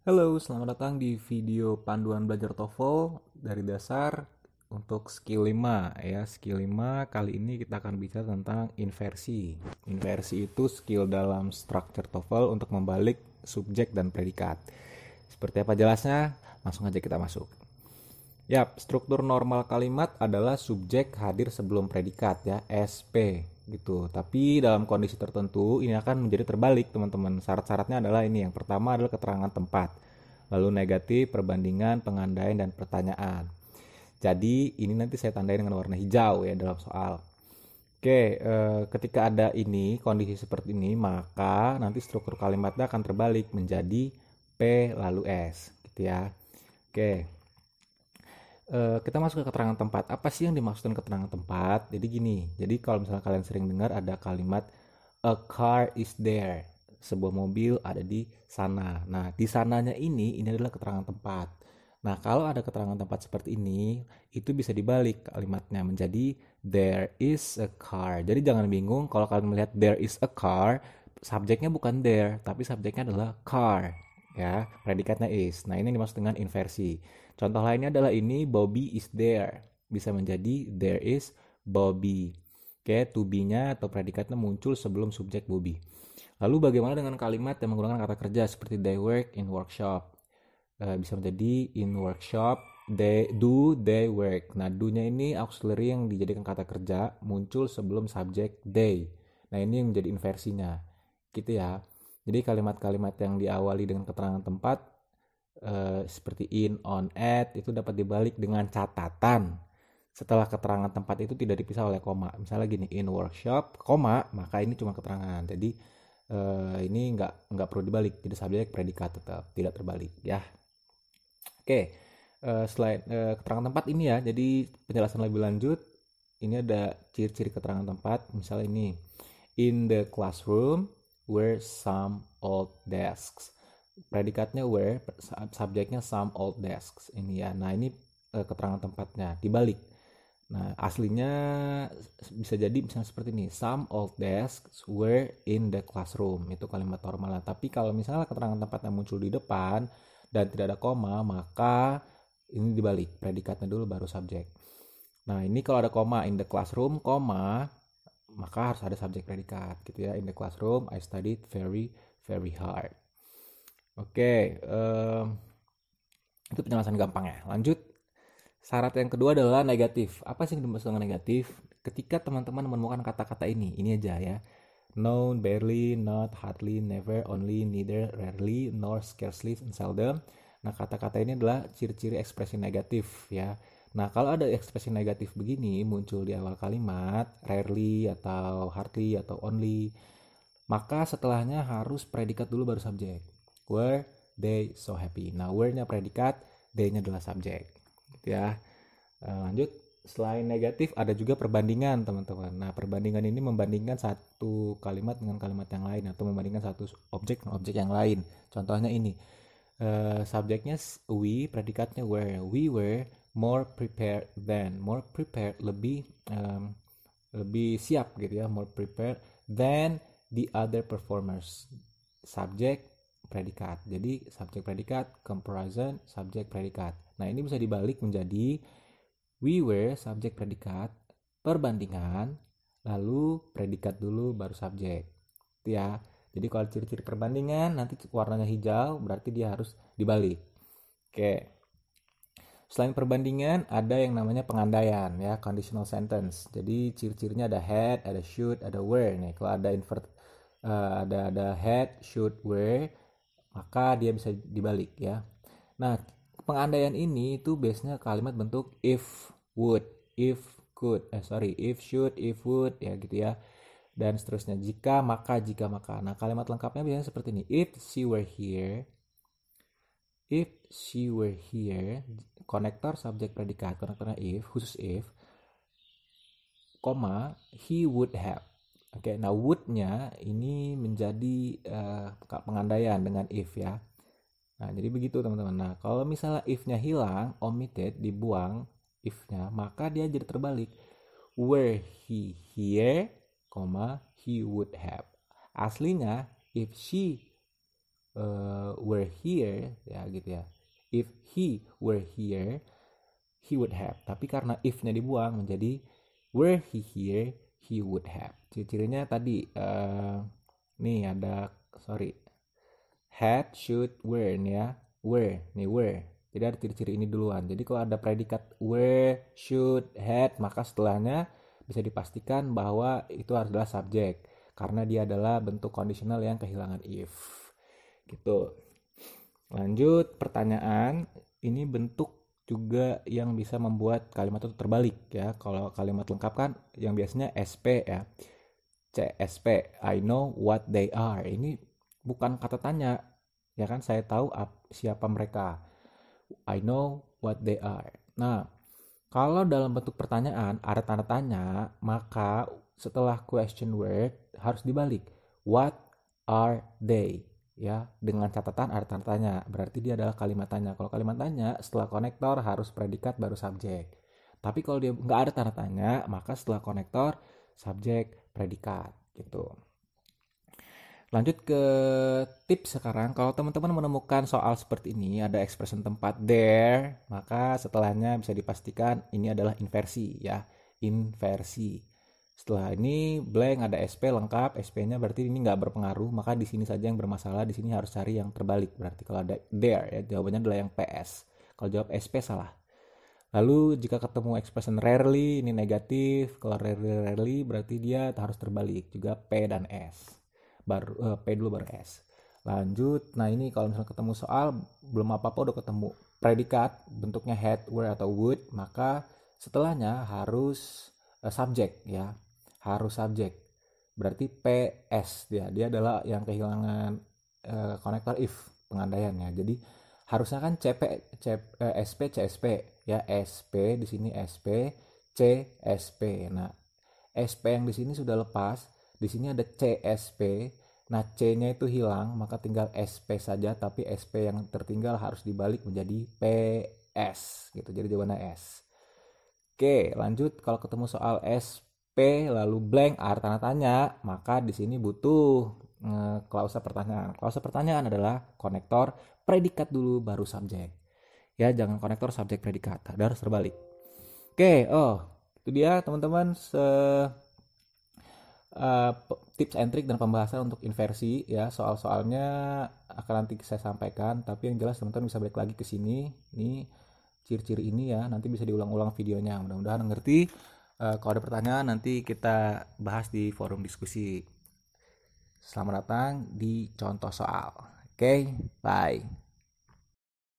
Halo, selamat datang di video panduan belajar TOEFL dari dasar untuk skill 5 ya. Skill 5 kali ini kita akan bicara tentang inversi. Inversi itu skill dalam structure TOEFL untuk membalik subjek dan predikat. Seperti apa jelasnya? Langsung aja kita masuk. Yap, struktur normal kalimat adalah subjek hadir sebelum predikat ya, SP gitu. Tapi dalam kondisi tertentu ini akan menjadi terbalik, teman-teman. Syarat-syaratnya adalah ini. Yang pertama adalah keterangan tempat. Lalu negatif, perbandingan, pengandaian, dan pertanyaan. Jadi ini nanti saya tandai dengan warna hijau ya dalam soal. Oke, ketika ada ini, kondisi seperti ini, maka nanti struktur kalimatnya akan terbalik menjadi P lalu S gitu ya. Oke, kita masuk ke keterangan tempat. Apa sih yang dimaksudkan keterangan tempat? Jadi gini, jadi kalau misalnya kalian sering dengar ada kalimat a car is there, sebuah mobil ada di sana. Nah, di sananya ini adalah keterangan tempat. Nah, kalau ada keterangan tempat seperti ini, itu bisa dibalik kalimatnya menjadi there is a car. Jadi jangan bingung kalau kalian melihat there is a car, subjeknya bukan there, tapi subjeknya adalah car. Ya, predikatnya is. Nah, ini dimaksud dengan inversi. Contoh lainnya adalah ini Bobby is there. Bisa menjadi there is Bobby. Oke, to be-nya atau predikatnya muncul sebelum subjek Bobby. Lalu bagaimana dengan kalimat yang menggunakan kata kerja seperti they work in workshop? Bisa menjadi in workshop, they work. Nah, do-nya ini auxiliary yang dijadikan kata kerja muncul sebelum subjek they. Nah, ini yang menjadi inversinya. Gitu ya. Jadi kalimat-kalimat yang diawali dengan keterangan tempat seperti in, on, at itu dapat dibalik dengan catatan setelah keterangan tempat itu tidak dipisah oleh koma. Misalnya gini, in workshop, koma, maka ini cuma keterangan. Jadi ini nggak perlu dibalik. Jadi subjek predikat tetap tidak terbalik ya. Oke, selain keterangan tempat ini ya. Jadi penjelasan lebih lanjut, ini ada ciri-ciri keterangan tempat. Misalnya ini, in the classroom were some old desks. Predikatnya were, subjeknya some old desks. Ini ya. Nah ini keterangan tempatnya dibalik. Nah, aslinya bisa jadi misalnya seperti ini. Some old desks were in the classroom. Itu kalimat normal. Tapi kalau misalnya keterangan tempatnya muncul di depan dan tidak ada koma, maka ini dibalik. Predikatnya dulu baru subjek. Nah, ini kalau ada koma in the classroom, koma, maka harus ada subjek predikat gitu ya. In the classroom, I studied very very hard. Oke, itu penjelasan gampang ya. Lanjut. Syarat yang kedua adalah negatif. Apa sih yang dimaksud dengan negatif? Ketika teman-teman menemukan kata-kata ini aja ya. Known, barely, not, hardly, never, only, neither, rarely, nor, scarcely, and seldom. Nah, kata-kata ini adalah ciri-ciri ekspresi negatif ya. Nah, kalau ada ekspresi negatif begini muncul di awal kalimat, rarely atau hardly atau only, maka setelahnya harus predikat dulu baru subjek. Were they so happy? Nah, were-nya predikat, they-nya adalah subjek. Gitu ya. Lanjut, selain negatif ada juga perbandingan teman-teman. Nah, perbandingan ini membandingkan satu kalimat dengan kalimat yang lain atau membandingkan satu objek dengan objek yang lain. Contohnya ini, subjeknya we, predikatnya were. We were more prepared than. More prepared lebih siap gitu ya, more prepared than the other performers. Subjek predikat. Jadi subjek predikat, comparison, subjek predikat. Nah, ini bisa dibalik menjadi we were subjek predikat, perbandingan, lalu predikat dulu baru subjek. Itu ya. Jadi kalau ciri-ciri perbandingan nanti warnanya hijau berarti dia harus dibalik. Oke. Selain perbandingan ada yang namanya pengandaian ya, conditional sentence. Jadi ciri-cirinya ada had, ada should, ada were. Nih, kalau ada ada had, should, were, maka dia bisa dibalik ya. Nah, pengandaian ini itu biasanya kalimat bentuk if, would, if, could, if, should, if, would, ya gitu ya. Dan seterusnya, jika maka. Nah, kalimat lengkapnya biasanya seperti ini. If she were here, konektor subjek predikat, konektornya if, khusus if, koma, he would have. Oke, nah would-nya ini menjadi pengandaian dengan if ya. Nah, jadi begitu teman-teman. Nah, kalau misalnya if-nya hilang, omitted, dibuang if-nya, maka dia jadi terbalik. Were he here, he would have. Aslinya, if she were here ya gitu ya. If he were here, he would have. Tapi karena if-nya dibuang menjadi were he here, he would have. Ciri-cirinya tadi nih ada had, should, were nih ya. Were. Jadi ada ciri-ciri ini duluan. Jadi kalau ada predikat were, should, had, maka setelahnya bisa dipastikan bahwa itu adalah subjek karena dia adalah bentuk kondisional yang kehilangan if. Gitu. Lanjut pertanyaan, ini bentuk juga yang bisa membuat kalimat itu terbalik ya. Kalau kalimat lengkap kan yang biasanya SP ya. CSP, I know what they are. Ini bukan kata tanya. Ya kan, saya tahu siapa mereka. I know what they are. Nah, kalau dalam bentuk pertanyaan ada tanda tanya, maka setelah question word harus dibalik. What are they? Ya, dengan catatan ada tanda tanya. Berarti dia adalah kalimat tanya. Kalau kalimat tanya setelah konektor harus predikat baru subjek. Tapi kalau dia nggak ada tanda tanya, maka setelah konektor subjek predikat gitu. Lanjut ke tips sekarang. Kalau teman-teman menemukan soal seperti ini, ada expression tempat there, maka setelahnya bisa dipastikan ini adalah inversi ya. Inversi. Setelah ini blank ada SP lengkap, SP-nya berarti ini nggak berpengaruh, maka di sini saja yang bermasalah, di sini harus cari yang terbalik. Berarti kalau ada there ya, jawabannya adalah yang PS. Kalau jawab SP salah. Lalu jika ketemu expression rarely, ini negatif. Kalau rarely berarti dia harus terbalik. Juga P dan S. Baru P dulu baru S. Lanjut, nah ini kalau misalnya ketemu soal belum apa-apa udah ketemu predikat bentuknya had, were atau would, maka setelahnya harus subjek ya, harus subjek. Berarti PS dia adalah yang kehilangan konektor if pengandaiannya. Jadi harusnya kan SP CSP ya, SP di sini SP CSP. Nah, SP yang di sini sudah lepas, di sini ada CSP. Nah, C-nya itu hilang, maka tinggal SP saja, tapi SP yang tertinggal harus dibalik menjadi PS gitu. Jadi jawabannya S. Oke, lanjut kalau ketemu soal SP lalu blank ada tanda tanya, maka di sini butuh klausa pertanyaan. Klausa pertanyaan adalah konektor predikat dulu baru subjek. Ya, jangan konektor subjek predikat, harus terbalik. Oke, itu dia teman-teman tips and trick dan pembahasan untuk inversi ya. Soal-soalnya akan nanti saya sampaikan, tapi yang jelas teman-teman bisa balik lagi ke sini nih, ciri-ciri ini ya, nanti bisa diulang-ulang videonya. Mudah-mudahan ngerti. Kalau ada pertanyaan nanti kita bahas di forum diskusi. Selamat datang di contoh soal. Oke, bye.